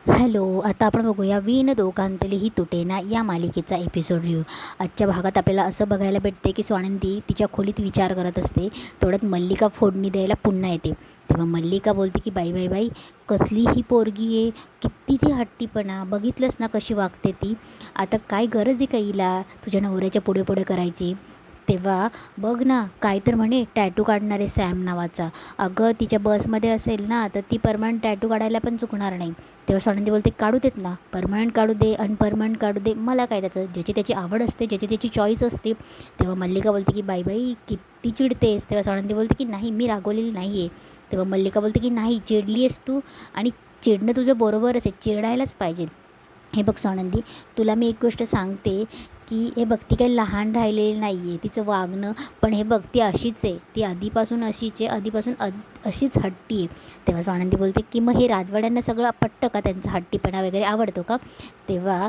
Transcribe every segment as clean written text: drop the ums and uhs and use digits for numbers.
Hello, आता आपण बघूया "वीण दोघांतली ही तुटेना" या मालिकेचा एपिसोड रिव्ह्यू. आजच्या भागात आपल्याला असं बघायला भेटते की स्वानंदी तिच्या खोलीत विचार करत असते. तेवढ्यात मल्लिका फोडणी द्यायला पुन्हा येते. तेव्हा मल्लिका बोलते की "बाई बाई बाई, कसली ही पोरगी आहे, किती ती हट्टीपणा, बघितलंस ना कशी वागते ती. आता काय गरज आहे का हिला तुझ्या नवऱ्याच्या पुढे पुढे करायची." तेव्हा बघ ना, काय तर म्हणे टॅटू काढणार आहे सॅम नावाचा. अगं तिच्या बसमध्ये असेल ना तर ती परमनंट टॅटू काढायला पण चुकणार नाही. तेव्हा स्वानंदी बोलते काढू देत ना, परमनंट काढू दे, अनपरमनंट काढू दे, मला काय त्याचं, ज्याची त्याची आवड असते, ज्याची त्याची चॉईस असते. तेव्हा मल्लिका बोलते की "बाई बाई, किती चिडतेस." तेव्हा स्वानंदी बोलते की "नाही, मी रागवलेली नाही आहे." तेव्हा मल्लिका बोलते की "नाही, चिडली आहेस तू, आणि चिडणं तुझं बरोबरच आहे, चिडायलाच पाहिजे." हे बघ स्वानंदी, तुला मी एक गोष्ट सांगते की हे बघ, ती काही लहान राहिलेली नाही आहे, तिचं वागणं पण हे बघ, ती अशीच आहे, ती आधीपासून अशीच आहे, आधीपासून अशीच हट्टी आहे. तेव्हा स्वानंदी बोलते की "मग हे राजवाड्यांना सगळं पटतं का, त्यांचा हट्टीपणा वगैरे आवडतो का?" तेव्हा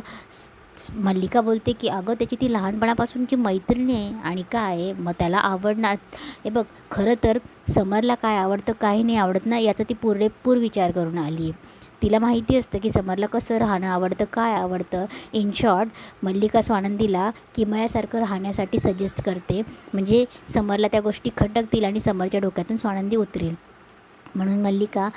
मल्लिका बोलते की "अगं, त्याची ती लहानपणापासूनची मैत्रिणी आहे आणि काय आहे, मग त्याला आवडणार." हे बघ, खरं तर समरला काय आवडतं, काय नाही आवडत ना, याचा ती पुरेपूर विचार करून आली आहे. तिला माहिती असतं की समरला कसं राहणं आवडतं, काय आवडतं. इन शॉर्ट, मल्लिका स्वानंदीला किमयासारखं राहण्यासाठी सजेस्ट करते, म्हणजे समरला त्या गोष्टी खटकतील आणि समरच्या डोक्यातून स्वानंदी उतरेल. म्हणून मल्लिका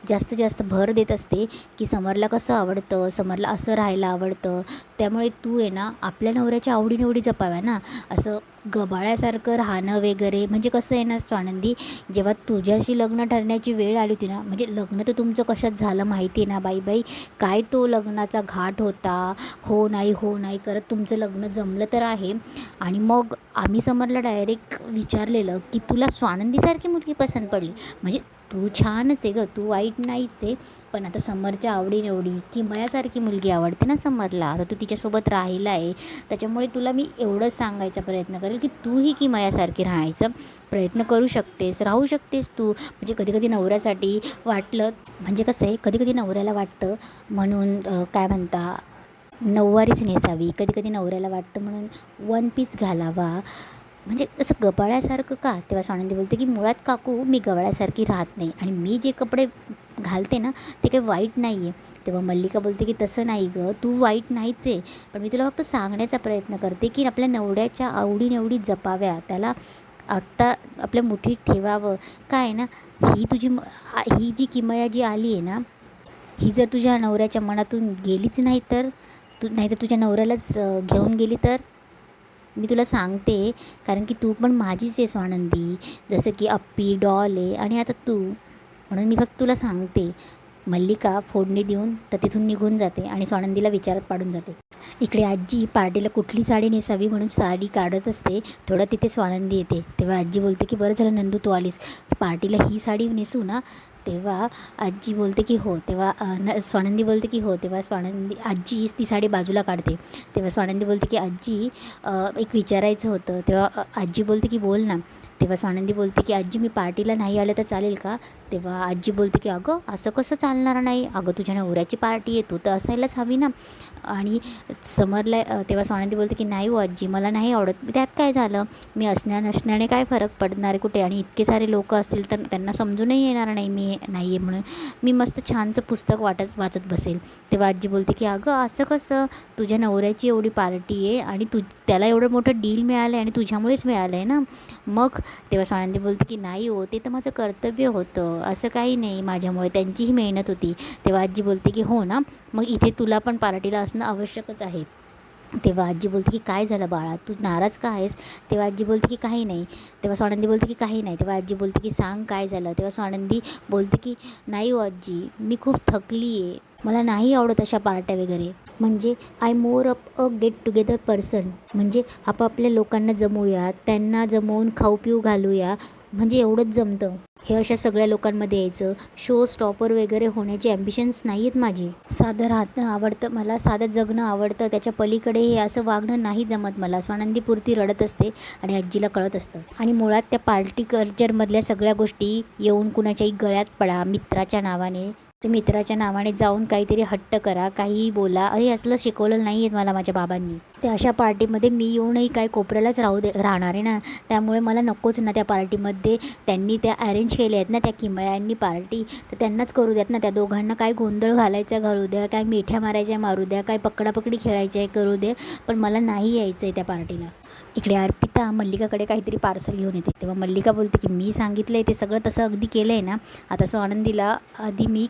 जास्तीत जास्त भर देत असते की समरला कसं आवडतं, समरला असं राहायला आवडतं. त्यामुळे तू आहे ना, आपल्या नवऱ्याच्या आवडीनिवडी जपाव्या ना, असं गबाळ्यासारखं राहणं वगैरे. म्हणजे कसं आहे ना स्वानंदी, जेव्हा तुझ्याशी लग्न ठरण्याची वेळ आली होती ना, म्हणजे लग्न तर तुमचं कशात झालं माहिती आहे ना बाई बाई, काय तो लग्नाचा घाट होता. हो नाही हो नाही करत तुमचं लग्न जमलं तर आहे. आणि मग आम्ही समरला डायरेक्ट विचारलेलं की "तुला स्वानंदीसारखी मुलगी पसंत पडली, म्हणजे तू छानच आहे गं, तू वाईट नाहीच आहे, पण आता समरच्या आवडीनिवडी किमयासारखी मुलगी आवडते ना समरला, आता तू तिच्यासोबत राहिला आहे, त्याच्यामुळे तुला मी एवढंच सांगायचा प्रयत्न करेल की तूही किमयासारखी राहायचा प्रयत्न करू शकतेस, राहू शकतेस तू." म्हणजे कधी कधी नवऱ्यासाठी वाटलं, म्हणजे कसं आहे, कधी कधी नवऱ्याला वाटतं म्हणून काय म्हणता, नऊवारीच नेसावी, कधी कधी नवऱ्याला वाटतं म्हणून वन पीस घालावा, म्हणजे असं गबाळ्यासारखं का. तेव्हा स्वानंदी बोलते की "मुळात काकू, मी गबाळ्यासारखी राहत नाही, आणि मी जे कपडे घालते ना ते काही वाईट नाही आहे." तेव्हा मल्लिका बोलते की "तसं नाही गं, तू वाईट नाहीच आहे, पण मी तुला फक्त सांगण्याचा प्रयत्न करते की आपल्या नवऱ्याच्या आवडीनिवडी जपाव्या, त्याला आत्ता आपल्या मुठीत ठेवावं. काय आहे ना, ही तुझी ही जी किमया जी आली आहे ना, ही जर तुझ्या नवऱ्याच्या मनातून गेलीच नाही तर, नाहीतर तुझ्या नवऱ्यालाच घेऊन गेली तर, मी तुला सांगते, कारण की तू पण माझीच आहे स्वानंदी, जसं की अप्पी डॉल आहे आणि आता तू, म्हणून मी फक्त तुला सांगते." मल्लिका फोडणी देऊन तर तिथून निघून जाते आणि स्वानंदीला विचारात पाडून जाते. इकडे आजी पार्टीला कुठली साडी नेसावी म्हणून साडी काढत असते. थोडं तिथे स्वानंदी येते. तेव्हा आजी बोलते की "बरं झालं नंदू तू आलीस, पार्टीला ही साडी नेसू ना." तेव्हा आजी बोलते की "हो." तेव्हा स्वानंदी बोलते की "हो." तेव्हा आजी ती साडी बाजूला काढते. तेव्हा स्वानंदी बोलते की "आजी, एक विचारायचं होतं." तेव्हा आजी बोलते की "बोल ना." तेव्हा स्वानंदी बोलते की "आजी, मी पार्टीला नाही आले तर चालेल का?" तेव्हा आजी बोलते की "अगं, असं कसं चालणार नाही, अगं तुझ्या नवऱ्याची पार्टी आहे, तू तर असायलाच हवी ना." आणि समरला तेव्हा स्वानंदी बोलते की "नाही हो आजी, मला नाही आवडत, त्यात काय झालं, मी असण्या नसण्याने काय फरक पडणार आहे कुठे, आणि इतके सारे लोक असतील तर त्यांना समजूनही येणार नाही मी नाही आहे म्हणून, मी मस्त छानसं पुस्तक वाचत बसेल." तेव्हा आजी बोलते की "अगं, असं कसं, तुझ्या नवऱ्याची एवढी पार्टी आहे आणि त्याला एवढं मोठं डील मिळालं आहे आणि तुझ्यामुळेच मिळालं आहे ना मग." तेव्हा स्वानंदी बोलते की "नाही हो, ते तर माझं कर्तव्य होतं, असं काही नाही, माझ्यामुळे त्यांचीही मेहनत होती." तेव्हा आजी बोलते की "हो ना, मग इथे तुला पण पार्टीला असणं आवश्यकच आहे." तेव्हा आजी बोलते की "काय झालं बाळा, तू नाराज का आहेस?" तेव्हा आजी बोलते की "काही नाही." तेव्हा स्वानंदी बोलते की "काही नाही." तेव्हा आजी बोलते की "सांग काय झालं." तेव्हा स्वानंदी बोलते की "नाही हो आजी, मी खूप थकली आहे, मला नाही आवडत अशा पार्ट्या वगैरे, म्हणजे I more a get together person, म्हणजे आपापल्या लोकांना जमवूया, त्यांना जमवून खाऊ पिऊ घालूया, म्हणजे एवढंच जमतं. हे अशा सगळ्या लोकांमध्ये यायचं, शो स्टॉपर वगैरे होण्याची ॲम्बिशन्स नाही आहेत माझी. साधं राहणं आवडतं मला, साधं जगणं आवडतं, त्याच्या पलीकडे हे असं वागणं नाही जमत मला." स्वानंदीपुरती रडत असते आणि आजीला कळत असतं. आणि मुळात त्या पार्टी कल्चरमधल्या सगळ्या गोष्टी येऊन कुणाच्याही गळ्यात पडा मित्राच्या नावाने, ते मित्राच्या नावाने जाऊन काहीतरी हट्ट करा, काहीही बोला. अरे असलं शिकवलं नाही आहेत मला माझ्या बाबांनी. ते अशा पार्टीमध्ये मी येऊनही काय कोपऱ्यालाच राहणार आहे ना, त्यामुळे मला नकोच ना त्या पार्टीमध्ये. त्यांनी त्या अरेंज केले आहेत ना त्या किमयांनी पार्टी, तर त्यांनाच करू द्यात ना. त्या दोघांना काय गोंधळ घालायचा घालू द्या, काय मिठ्या मारायच्या मारू द्या, काय पकडापकडी खेळायची आहे करू दे, पण मला नाही यायचं आहे त्या पार्टीला. इकडे अर्पिता मल्लिकाकडे काहीतरी पार्सल घेऊन येते, तेव्हा मल्लिका बोलते की मी सांगितलं आहे ते सगळं तसं अगदी केलं आहे ना, आता स्वानंदीला आधी मी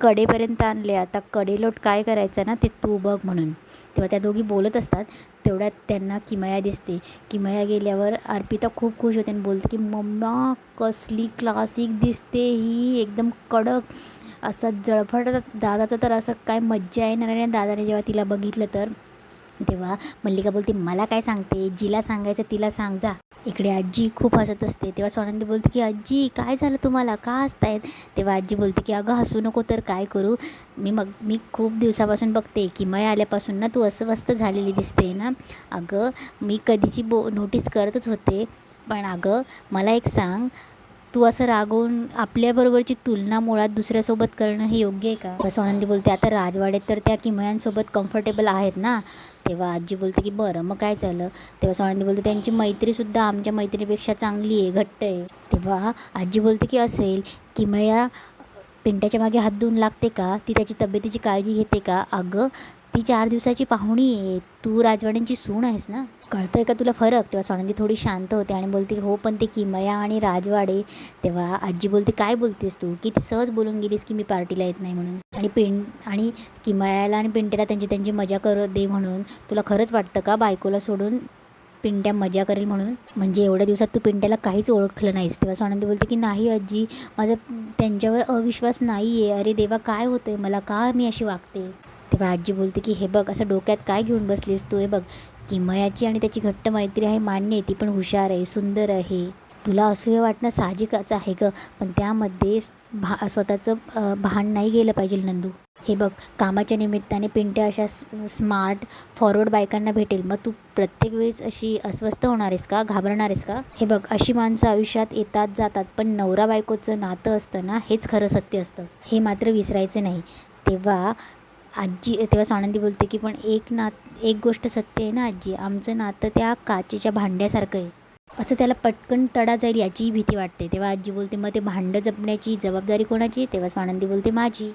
कडेपर्यंत आणले, आता कडेलोट काय करायचं ना ते तू बघ म्हणून. तेव्हा त्या दोघी बोलत असतात, तेवढ्यात त्यांना किमया दिसते. किमया गेल्यावर अर्पिता खूप खुश होते आणि बोलते की मम्मा कसली क्लासिक दिसते ही, एकदम कडक असं जळफट. दादाचं तर असं काय मज्जा येणार आहे दादाने जेव्हा तिला बघितलं तर. तेव्हा मल्लिका बोलते मला काय सांगते, जिला सांगायचं तिला सांग जा. इकडे आजी खूप हसत असते, तेव्हा स्वानंदी बोलते की आजी काय झालं तुम्हाला, का हसतायत. तेव्हा आजी बोलते की अगं हसू नको तर काय करू, मी खूप दिवसापासून बघते की किमया आल्यापासून ना तू अस्वस्थ झालेली दिसते ना. अगं मी कधीची नोटीस करतच होते, पण अगं मला एक सांग, तू असं रागवून आपल्याबरोबरची तुलना मुळात दुसऱ्यासोबत करणं हे योग्य आहे का. स्वानंदी बोलते आता राजवाड्यात तर त्या किमयांसोबत कम्फर्टेबल आहेत ना. तेव्हा आजी बोलते की बरं मग काय झालं. तेव्हा स्वानंदी बोलते त्यांची मैत्रीसुद्धा आमच्या मैत्रीपेक्षा चांगली आहे, घट्ट आहे. तेव्हा आजी बोलते की असेल, किमया पिंट्याच्या मागे हात धुवून लागते का, ती त्याची तब्येतीची काळजी घेते का. अगं ती 4 दिवसाची पाहुणी आहे, तू राजवाड्यांची सून आहेस ना, कळतंय का तुला फरक. तेव्हा स्वानंदी थोडी शांत होते आणि बोलते हो पण ते किमया आणि राजवाडे. तेव्हा आजी बोलते काय बोलतेस तू, किती सहज बोलून गेलीस की मी पार्टीला येत नाही म्हणून, आणि किमयाला आणि पिंट्याला त्यांची मजा करू दे म्हणून. तुला खरंच वाटतं का बायकोला सोडून पिंट्या मजा करेल म्हणून, म्हणजे एवढ्या दिवसात तू पिंट्याला काहीच ओळखलं नाहीस. तेव्हा स्वानंदी बोलते की नाही आजी, माझा त्यांच्यावर अविश्वास नाही आहे. अरे देवा काय होतं आहे मला, का मी अशी वागते. तेव्हा आजी बोलते की हे बघ असं डोक्यात काय घेऊन बसलीस तू, हे बघ किमयाची आणि त्याची घट्ट मैत्री आहे मान्य आहे, ती पण हुशार आहे, सुंदर आहे, तुला असूया वाटणं साहजिकच आहे गं, पण त्यामध्ये स्वतःचं भान नाही गेलं पाहिजे नंदू. हे बघ कामाच्या निमित्ताने पिंट्या अशा स्मार्ट फॉरवर्ड बायकांना भेटेल, मग तू प्रत्येक वेळेस अशी अस्वस्थ होणार आहेस का, घाबरणार आहेस का. हे बघ अशी माणसं आयुष्यात येतात जातात, पण नवरा बायकोचं नातं असतं ना हेच खरं सत्य असतं, हे मात्र विसरायचं नाही. तेव्हा स्वानंदी बोलते की पण एक गोष्ट सत्य आहे ना आजी, आमचं नातं त्या काचेच्या भांड्यासारखं आहे, असं त्याला पटकन तडा जाईल याचीही भीती वाटते. तेव्हा आजी बोलते मग ते भांडं जपण्याची जबाबदारी कोणाची. तेव्हा स्वानंदी बोलते माझी.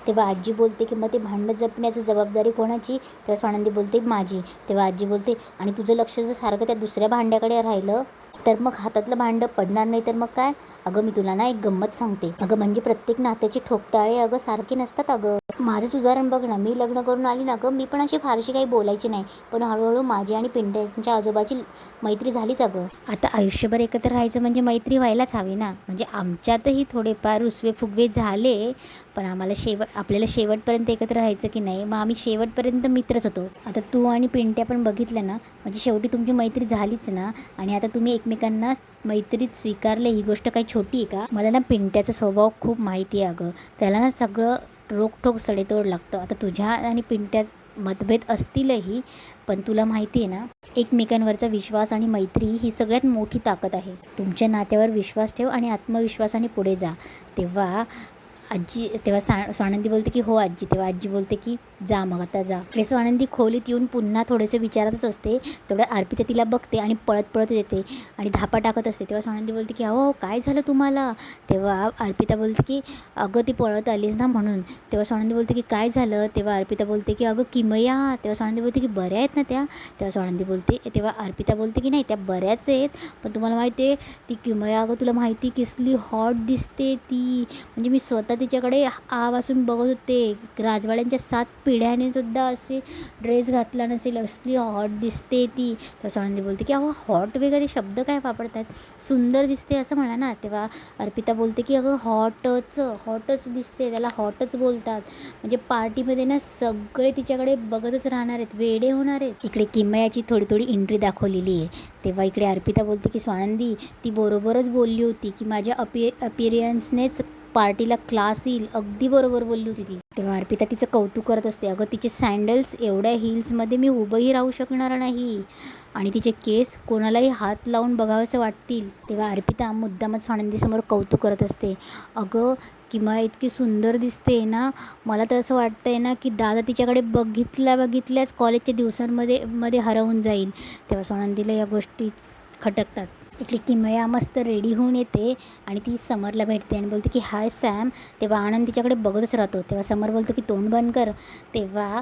तेव्हा आजी बोलते की मग ते भांडं जपण्याची जबाबदारी कोणाची. तेव्हा स्वानंदी बोलते माझी. तेव्हा आजी बोलते आणि तुझं लक्ष जर सारखं त्या दुसऱ्या भांड्याकडे राहिलं तर मग हातातलं भांडं पडणार नाही तर मग काय. अगं मी तुला ना एक गंमत सांगते, अगं म्हणजे प्रत्येक नात्याची ठोकताळे अगं सारखी नसतात. अगं माझंच उदाहरण बघ ना, मी लग्न करून आली ना गं, मी पण अशी फारशी काही बोलायची नाही, पण हळूहळू माझी आणि पिंट्यांच्या आजोबाची मैत्री झालीच. अगं आता आयुष्यभर एकत्र राहायचं म्हणजे मैत्री व्हायलाच हवी ना. म्हणजे आमच्यातही थोडेफार रुसवे फुगवे झाले, पण आपल्याला शेवटपर्यंत एकत्र राहायचं की नाही, मग आम्ही शेवटपर्यंत मित्रच होतो. आता तू आणि पिंट्या पण बघितलं ना, म्हणजे शेवटी तुमची मैत्री झालीच ना, आणि आता तुम्ही एकमेकांना मैत्रीत स्वीकारले, ही गोष्ट काही छोटी आहे का. मला ना पिंट्याचा स्वभाव खूप माहिती आहे अगं, त्याला ना सगळं रोकठोक सडेतोड लागतं. आता तुझ्या आणि पिंट्यात मतभेद असतीलही, पण तुला माहिती आहे ना एकमेकांवरचा विश्वास आणि मैत्री ही सगळ्यात मोठी ताकद आहे. तुमच्या नात्यावर विश्वास ठेव आणि आत्मविश्वासाने पुढे जा. तेव्हा स्वानंदी बोलते की हो आजी. तेव्हा आजी बोलते की जा मग आता जा. इकडे स्वानंदी खोलीत येऊन पुन्हा थोडेसे विचारतच असते, तेवढ्या अर्पिता तिला बघते आणि पळत पळत येते आणि धापा टाकत असते. तेव्हा स्वानंदी बोलते की अहो काय झालं तुम्हाला. तेव्हा अर्पिता बोलते की अगं ती पळत आलीस ना म्हणून. तेव्हा स्वानंदी बोलते की काय झालं. तेव्हा अर्पिता बोलते की अगं किमया. तेव्हा स्वानंदी बोलते की बऱ्या आहेत ना त्या. तेव्हा अर्पिता बोलते की नाही त्या बऱ्याच आहेत, पण तुम्हाला माहिती आहे ती किमया अगं तुला माहिती किसली हॉट दिसते ती, म्हणजे मी स्वतः तिच्याकडे आवासून बघत होते, राजवाड्यांच्या 7 पिढ्याने सुद्धा असे ड्रेस घातला नसेल, असली हॉट दिसते ती. तेव्हा स्वानंदी बोलते की अहो हॉट वगैरे शब्द काय वापरतात, सुंदर दिसते असं म्हणा ना. तेव्हा अर्पिता बोलते की अगं हॉटच दिसते, त्याला हॉटच बोलतात, म्हणजे पार्टीमध्ये ना सगळे तिच्याकडे बघतच राहणार आहेत, वेडे होणार आहेत. इकडे किमयाची थोडी थोडी एंट्री दाखवलेली आहे. तेव्हा इकडे अर्पिता बोलते की स्वानंदी ती बरोबरच बोलली होती की माझ्या अपीरियन्सनेच पार्टीला क्लास येईल, अगदी बरोबर बोलली होती ती. तेव्हा अर्पिता तिचं कौतुक करत असते. अगं तिचे सँडल्स एवढ्या हील्समध्ये मी उभंही राहू शकणार नाही आणि तिचे केस कोणालाही हात लावून बघावंसं वाटतील. तेव्हा अर्पिता मुद्दामच स्वानंदीसमोर कौतुक करत असते. अगं किंवा इतकी सुंदर दिसते ना, मला तर असं वाटतं आहे ना की दादा तिच्याकडे बघितल्याच कॉलेजच्या दिवसांमध्ये हरवून जाईल. तेव्हा स्वानंदीला या गोष्टी खटकतात. इकडे किमया मस्त रेडी होऊन येते आणि ती समरला भेटते आणि बोलते की हाय सॅम. तेव्हा आनंद तिच्याकडे बघतच राहतो. तेव्हा समर बोलतो की तोंड बंद कर. तेव्हा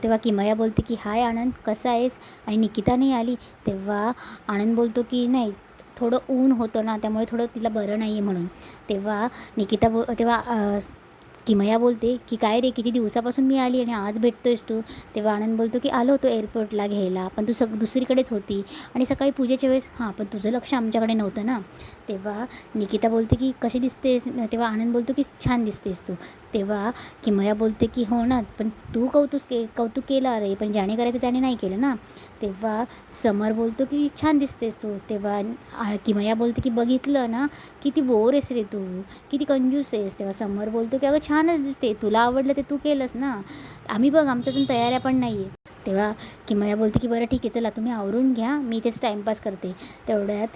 तेव्हा किमया बोलते की हाय आनंद, कसा आहेस? आणि निकिता नाही आली. तेव्हा आनंद बोलतो की नाही, थोडं ऊन होतं ना, त्यामुळे थोडं तिला बरं नाही आहे म्हणून. तेव्हा किमया बोलते की काय रे, किती दिवसापासून मी आली आणि आज भेटतोयस तू? तेव्हा आनंद बोलतो की आलो होतो एअरपोर्टला घ्यायला, पण तू दुसरीकडेच होती आणि सकाळी पूजेच्या वेळेस पण तुझं लक्ष आमच्याकडे नव्हतं ना. तेव्हा निकिता बोलते की कशी दिसतेस? तेव्हा आनंद बोलतो की छान दिसतेस तू. तेव्हा किमया बोलते की हो ना, पण तू कौतुक केलं अरे, पण ज्याने करायचं त्याने नाही केलं ना. तेव्हा समर बोलतो की छान दिसतेस तू. तेव्हा किमया बोलते की बघितलं ना, किती बोर आहेस रे तू, किती कंजूस आहेस. तेव्हा समर बोलतो की अगं छानच दिसते, तुला आवडलं ते तू केलंस ना, आम्ही बघ आमच्या अजून तयाऱ्या पण नाही आहे. तेव्हा किमया बोलते की बरं ठीक आहे, चला तुम्ही आवरून घ्या, मी तेच टाईमपास करते. तेवढ्यात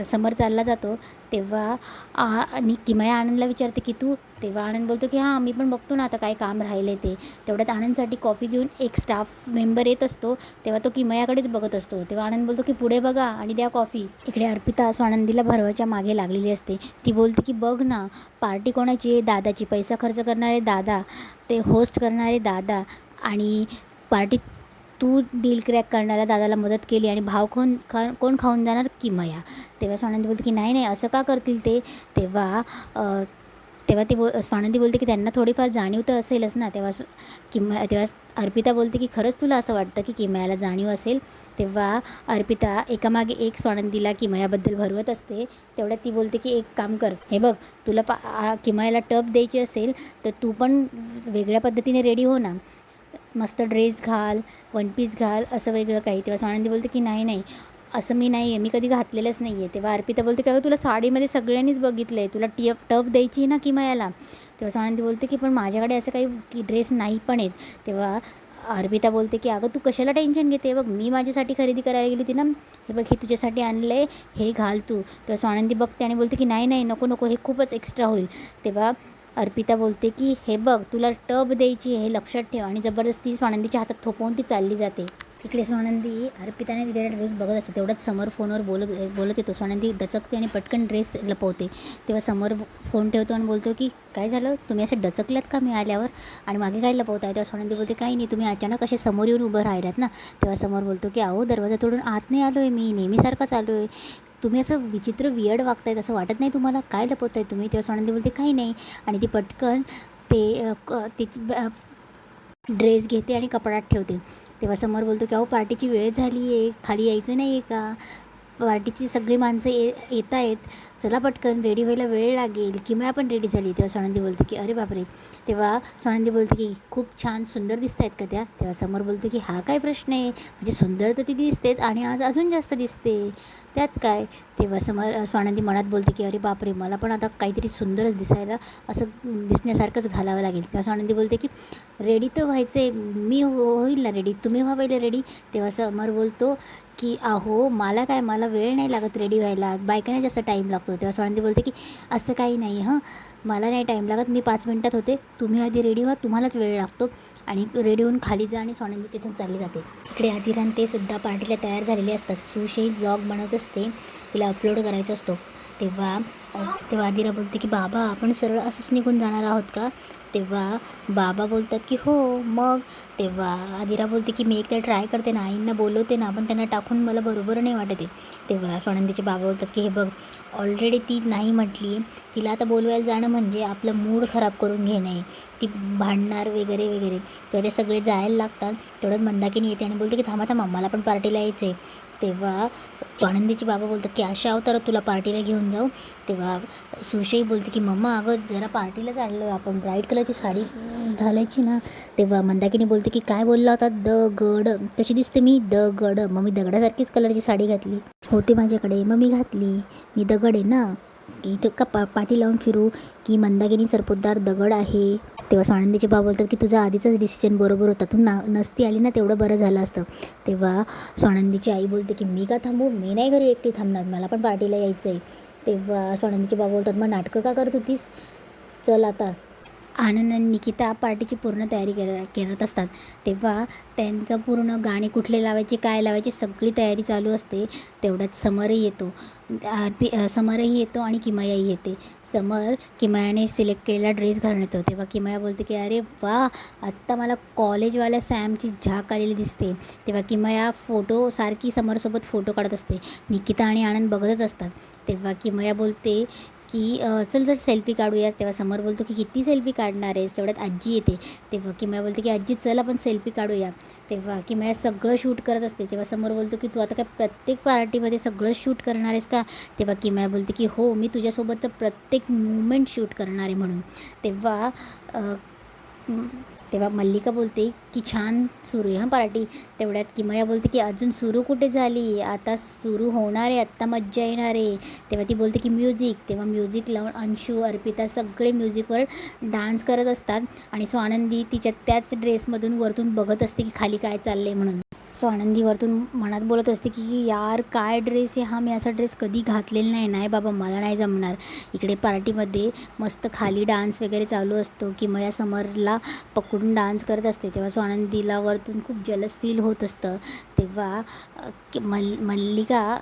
समर चालला जातो. तेव्हा आणि किमया आनंदला विचारते की तू? तेव्हा आनंद बोलतो की हां, मी पण बघतो ना आता काय काम राहिलं ते. तेवढ्यात आनंदसाठी कॉफी घेऊन एक स्टाफ मेंबर येत असतो. तेव्हा तो किमयाकडेच बघत असतो. तेव्हा आनंद बोलतो की पुढे बघा आणि द्या कॉफी. इकडे अर्पिता स्वानंदीला भरवाच्या मागे लागलेली असते. ती बोलते की बघ ना, पार्टी कोणाची आहे? दादाची. पैसा खर्च करणारे दादा, ते होस्ट करणारे दादा आणि पार्टी तू डील क्रॅक करणाऱ्या दादाला मदत केली आणि भाव कोण खाऊन जाणार? किमया. तेव्हा स्वानंदी बोलते की नाही असं का करतील ते? तेव्हा स्वानंदी बोलते की त्यांना थोडीफार जाणीव तर असेलच ना. तेव्हा अर्पिता बोलते की खरंच तुला असं वाटतं की किमयाला जाणीव असेल? तेव्हा अर्पिता एकामागे एक स्वानंदीला किमयाबद्दल भरवत असते. तेवढ्यात ती बोलते की एक काम कर, हे बघ, तुला किमयाला टप द्यायची असेल तर तू पण वेगळ्या पद्धतीने रेडी हो ना, मस्त ड्रेस घाल, वन पीस घाल, असं वेगळं काही. तेव्हा स्वानंदी बोलते की नाही असं मी नाही आहे, मी कधी घातलेलंच नाही आहे. तेव्हा अर्पिता बोलते की अगं तुला साडीमध्ये सगळ्यांनीच बघितलं आहे, तुला टप द्यायची ना किमयाला. तेव्हा स्वानंदी बोलते की पण माझ्याकडे असं काही ड्रेस नाही पण आहेत. तेव्हा अर्पिता बोलते की अगं तू कशाला टेन्शन घेते, बघ मी माझ्यासाठी खरेदी करायला गेली होती ना, हे बघ हे तुझ्यासाठी आणलं आहे, हे घाल तू. तेव्हा स्वानंदी बघते आणि बोलते की नाही नको, हे खूपच एक्स्ट्रा होईल. तेव्हा अर्पिता बोलते की हे बघ तुला टब द्यायची हे लक्षात ठेव, आणि जबरदस्ती स्वानंदीच्या हातात थोपवून ती चालली जाते. इकडे स्वानंदी अर्पिताने दिलेला ड्रेस बघत असते. तेवढ्याच समोर फोनवर बोलत येतो. स्वानंदी दचकते आणि पटकन ड्रेस लपवते. तेव्हा समोर फोन ठेवतो आणि बोलतो की काय झालं, तुम्ही असे डचकल्यात का मी आल्यावर, आणि मागे काय लपवताय? तेव्हा स्वानंदी बोलते काही नाही, तुम्ही अचानक असे समोर येऊन उभं राहिलात ना. तेव्हा समोर बोलतो की अहो दरवाजा तोडून आत नाही आलो आहे, मी नेहमीसारखाच आलो आहे, तुम्ही असं विचित्र वियर्ड वागतायत असं वाटत नाही तुम्हाला, काय लपवताय तुम्ही? तेव्हा स्वानंदी बोलते काही नाही, आणि ती पटकन ड्रेस घेते आणि कपड्यात ठेवते. तेव्हा समोर बोलतो की अहो पार्टीची वेळ झाली आहे, खाली यायचं नाही आहे का? पार्टीची सगळी माणसं येत आहेत, चला पटकन, रेडी व्हायला वेळ लागेल. किमया पण रेडी झाली. तेव्हा स्वानंदी बोलते की अरे बापरे. तेव्हा स्वानंदी बोलते की खूप छान सुंदर दिसत आहेत का त्या? तेव्हा समोर बोलते की हा काय प्रश्न आहे, म्हणजे सुंदर तर ती दिसतेच आणि आज अजून जास्त दिसते, त्यात काय? तेव्हा स्वानंदी मनात बोलते की अरे बापरे, मला पण आता काहीतरी सुंदरच दिसायला, असं दिसण्यासारखंच घालावं लागेल. तेव्हा स्वानंदी बोलते की रेडी तर व्हायचं आहे, मी होईल ना रेडी, तुम्ही व्हा पहिले रेडी. तेव्हा समर बोलतो की अहो मला वेळ नाही लागत रेडी व्हायला, बायकांना जास्त टाईम लागतो. तेव्हा स्वानंदी बोलते की असं काही नाही, मला नाही टाईम लागत, मी 5 मिनटात होते, तुम्ही आधी रेडी व्हा, तुम्हालाच वेळ लागतो. आणि रेडी होऊन खाली जा, आणि स्वानंदी तिथून चालली जाते. इकडे आदिरान ते सुद्धा पार्टीला तयार झालेले असतात. सुशेही व्लॉग बनवत असते, तिला अपलोड करायचा असतो. तेव्हा आदिरा बोलते की बाबा आपण सरळ असंच निघून जाणार आहोत का? तेव्हा बाबा बोलतात की हो मग. तेव्हा आदिरा बोलते की मी एकदा ट्राय करते ना, आईंना बोलवते ना, पण त्यांना टाकून मला बरोबर नाही वाटत आहे. तेव्हा स्वानंदीचे बाबा बोलतात की हे बघ, ऑलरेडी ती नाही म्हटली, तिला आता बोलवायला जाणं म्हणजे आपलं मूड खराब करून घेणे, ती भांडणार वगैरे वगैरे. तेव्हा ते सगळे जायला लागतात. तेवढ्यात मंदाकिनी येते आणि बोलते की थांबा मला पण पार्टीला यायचं आहे. तेव्हा स्वानंदीचे बाबा बोलतात की अशा अवतारात तुला पार्टीला घेऊन जाऊ. तेव्हा सुशेही बोलते की मम्मा अगं जरा पार्टीला चाललो आहे आपण, ब्राईट कलरची साडी घालायची ना. तेव्हा मंदाकिनी बोलते की काय बोलला होता, दगड कशी दिसते मी? दगड, मग मी दगडासारखीच कलरची साडी घातली होती माझ्याकडे, मग मी घातली, मी दगड आहे ना. इथं का पाठी लावून फिरू की मंदाकिनी सरपोतदार दगड आहे. तेव्हा स्वानंदीचे बाबा बोलतात की तुझा आधीचाच डिसिजन बरोबर होता, तू नसती आली ना तेवढं बरं झालं असतं. तेव्हा स्वानंदीची आई बोलते की मी का थांबू, मी नाही घरी एकटी थांबणार, मला पण पार्टीला यायचं आहे. तेव्हा स्वानंदीचे बाबा बोलतात मग नाटकं का करत होतीस, चल आता. आनंद आणि निकिता पार्टीची पूर्ण तयारी करत असतात. तेव्हा त्यांचं पूर्ण गाणी कुठले लावायचे, काय लावायचे सगळी तयारी चालू असते. तेवढ्यात समरही येतो. समरही येतो आणि किमयाही येते. समर किमयाने सिलेक्ट केलेला ड्रेस घालून येतो. तेव्हा किमया बोलते की अरे वा, आत्ता मला कॉलेजवाल्या सॅमची झाक आलेली दिसते. तेव्हा किमया सारखी समरसोबत फोटो काढत असते. निकिता आणि आनंद बघतच असतात. तेव्हा किमया बोलते की चल चल सेल्फी काढूया. तेव्हा समर बोलतो की किती सेल्फी काढणार आहेस. तेवढ्यात आजी येते. तेव्हा किमया बोलते की आजी चल आपण सेल्फी काढूया. तेव्हा किमया सगळं शूट करत असते. तेव्हा समर बोलतो की तू आता काय प्रत्येक पार्टीमध्ये सगळं शूट करणार आहेस का. तेव्हा किमया बोलते की हो, मी तुझ्यासोबतचं प्रत्येक मूमेंट शूट करणार आहे म्हणून. तेव्हा तेव्हा मल्लिका बोलते की छान सुरू आहे हां पार्टी. तेवढ्यात किमया बोलते की अजून सुरू कुठे झाली, आता सुरू होणार आहे, आत्ता मज्जा येणार आहे. तेव्हा ती बोलते की म्युझिक. तेव्हा म्युझिक लावून अंशू अर्पिता सगळे म्युझिकवर डान्स करत असतात आणि स्वानंदी तिच्या त्याच ड्रेसमधून वरतून बघत असते की खाली काय चाललं आहे म्हणून. स्वानंदी वरतून मनात बोलत असते की यार काय ड्रेस आहे हा, मी असा ड्रेस कधी घातलेला नाही बाबा, मला नाही जमणार. इकडे पार्टीमध्ये मस्त खाली डान्स वगैरे चालू असतो. किमया समरला पकडून डान्स करत असते. तेव्हा स्वानंदीला वरतून खूप जलस फील होत असतं. तेव्हा मल्लिका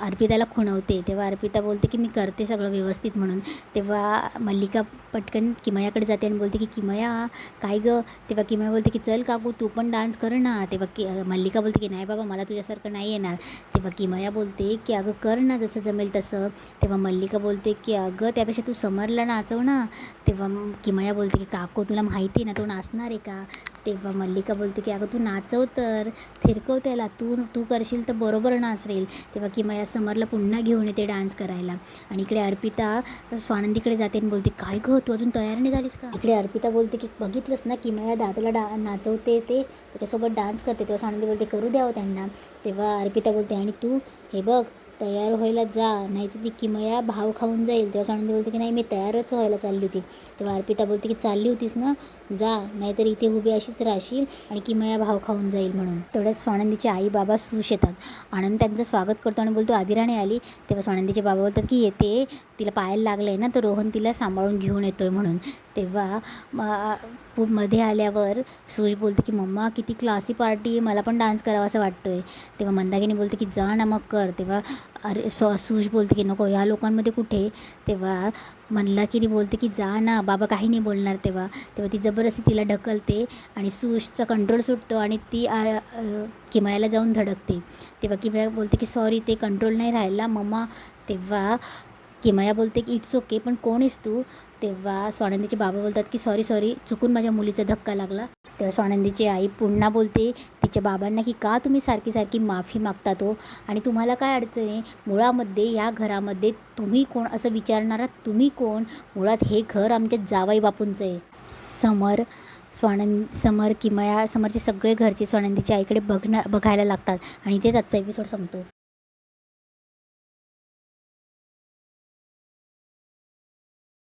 अर्पिताला खुणवते. तेव्हा अर्पिता बोलते की मी करते सगळं व्यवस्थित म्हणून. तेव्हा मल्लिका पटकन किमयाकडे जाते आणि बोलते की किमया काय गं. तेव्हा किमया बोलते की चल काकू तू पण डान्स कर ना. तेव्हा मल्लिका बोलते की नाही बाबा, मला तुझ्यासारखं नाही येणार. तेव्हा किमया बोलते की अगं कर ना जसं जमेल तसं. तेव्हा मल्लिका बोलते की अगं त्यापेक्षा तू समरला नाचव ना. तेव्हा किमया बोलते की काकू तुला माहिती आहे ना तो नाचणार आहे का. तेव्हा मल्लिका बोलते की अगं तू नाचव तर, थिरकव त्याला, तू करशील तर बरोबर नाचरेल. तेव्हा किमया समरला पुन्हा घेऊन येते डान्स करायला. आणि इकडे अर्पिता स्वानंदीकडे जाते आणि बोलते काय गं तू अजून तयार नाही झालीस का. इकडे अर्पिता बोलते की बघितलंस ना किमया दादाला नाचवते, ते त्याच्यासोबत डान्स करते. तेव्हा स्वानंदी बोलते करू द्यावं त्यांना. तेव्हा अर्पिता बोलते आणि तू हे बघ तयार व्हायला जा, नाही तर ती किमया भाव खाऊन जाईल. तेव्हा स्वानंदी बोलते की नाही मी तयारच व्हायला चालली होती. तेव्हा अर्पिता बोलते की चालली होतीस ना, जा, नाहीतर इथे उभी अशीच राहशील आणि किमया भाव खाऊन जाईल म्हणून. तेवढ्याच स्वानंदीचे आई बाबा सुश येतात. आनंद त्यांचं स्वागत करतो आणि बोलतो आदिराणी आली. तेव्हा स्वानंदीचे बाबा बोलतात की येते, तिला पायाला लागलं आहे ना तर रोहन तिला सांभाळून घेऊन येतो आहे म्हणून. तेव्हा मध्ये आल्यावर सुश बोलते की मम्मा किती क्लासी पार्टी आहे, मला पण डान्स करावा असं वाटतो आहे. तेव्हा मंदाकिनी बोलते की जा ना मग कर. तेव्हा सुश बोलते की नको, ह्या लोकांमध्ये कुठे. तेव्हा मंदाकिनी बोलते की जा ना, बाबा काही नाही बोलणार. तेव्हा ती जबरदस्ती तिला ढकलते आणि सुशचा कंट्रोल सुटतो आणि ती किमयाला जाऊन धडकते. तेव्हा किमया बोलते की सॉरी, ते कंट्रोल नाही राहिला मम्मा. तेव्हा किमया बोलते की इट्स ओके, पण कोण आहेस तू. तेव्हा स्वानंदीचे बाबा बोलतात की सॉरी चुकून माझ्या मुलीचा धक्का लागला. तेव्हा स्वानंदीची आई पुन्हा बोलते तिच्या बाबांना की का तुम्ही सारखी सारखी माफी मागता तो, आणि तुम्हाला काय अडचण आहे. मुळामध्ये या घरामध्ये तुम्ही कोण असं विचारणारा, तुम्ही कोण. मुळात हे घर आमच्या जावई बापूंचं आहे. समर किमया समरचे सगळे घरचे स्वानंदीच्या आईकडे बघायला लागतात आणि तेच आजचा एपिसोड संपतो.